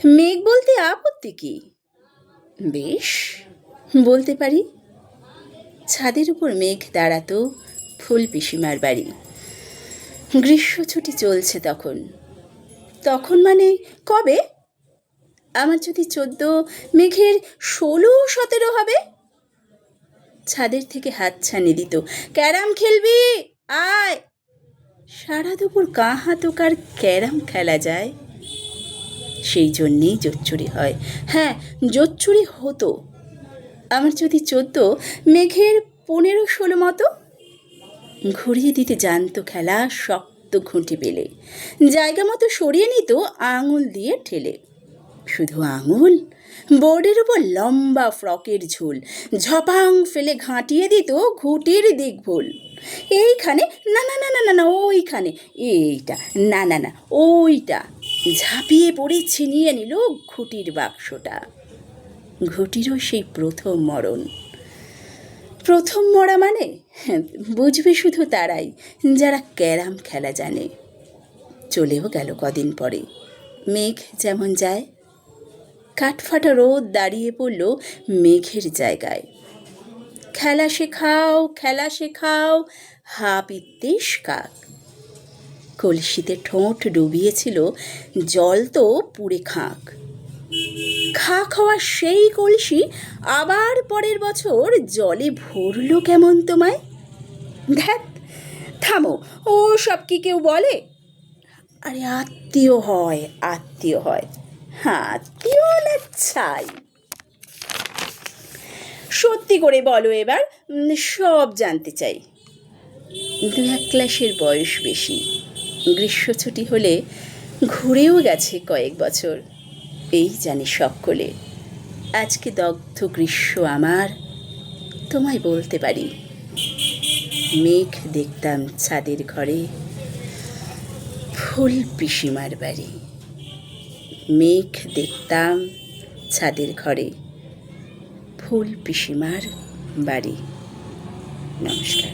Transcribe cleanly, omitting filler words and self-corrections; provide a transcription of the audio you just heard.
মেঘ বলতে আপত্তি কি? বেশ, বলতে পারি। ছাদের উপর মেঘ দাঁড়াতো ফুল পিসিমার বাড়ি। গ্রীষ্ম ছুটি চলছে তখন। তখন মানে কবে? আমার যদি 14, মেঘের 16-17 হবে। ছাদের থেকে হাতছানি দিত, ক্যারাম খেলবি আয়। সারা দুপুর কাহা তোকার ক্যারাম খেলা যায়। সেই জন্যেই জোচ্চুরি হয়। হ্যাঁ, জোচ্চুরি হতো। আমার যদি 14, মেঘের 15-16 মতো। ঘুরিয়ে দিতে জানতো খেলা শক্ত ঘুঁটি পেলে। জায়গা মতো সরিয়ে নিত আঙুল দিয়ে ঠেলে। শুধু আঙুল, বোর্ডের উপর লম্বা ফ্রকের ঝুল। ঝপাং ফেলে ঘাঁটিয়ে দিত ঘুঁটির দিক ভুল। এইখানে না না না না না না ওইখানে, এইটা না না না ওইটা। ঝাঁপিয়ে পড়ে ছিনিয়ে নিল ঘুঁটির বাক্সটা। ঘুঁটিরও সেই প্রথম মরণ। প্রথম মরা মানে বুঝবে শুধু তারাই যারা ক্যারাম খেলা জানে। চলেও গেল কদিন পরে। মেঘ যেমন যায়, কাঠফাটা রোদ দাঁড়িয়ে পড়ল মেঘের জায়গায়। খেলা শেখাও, খেলা শেখাও, হা পিত্তেশ কাক। কলসিতে ঠোঁট ডুবিয়েছিল, জল তো পুড়ে খাক। খাক হওয়া সেই কলসি আবার পরের বছর জলে ভরল কেমন তোমায়? ধ্যাত, থামো, ও সব কি কেউ বলে? আরে আত্মীয় হয়, আত্মীয় হয়। আত্মীয় না ছাই। সত্যি করে বলো এবার, সব জানতে চাই। 2-1 ক্লাসের বয়স বেশি। গ্রীষ্ম ছুটি হলে ঘুরেও গেছে কয়েক বছর। এই জানি সকলে। আজকে দগ্ধ গ্রীষ্ম আমার, তোমায় বলতে পারি। মেঘ দেখতাম ছাদের ঘরে, ফুল পিসিমার বাড়ি। মেঘ দেখতাম ছাদের ঘরে, ফুল পিসিমার বাড়ি। নমস্কার।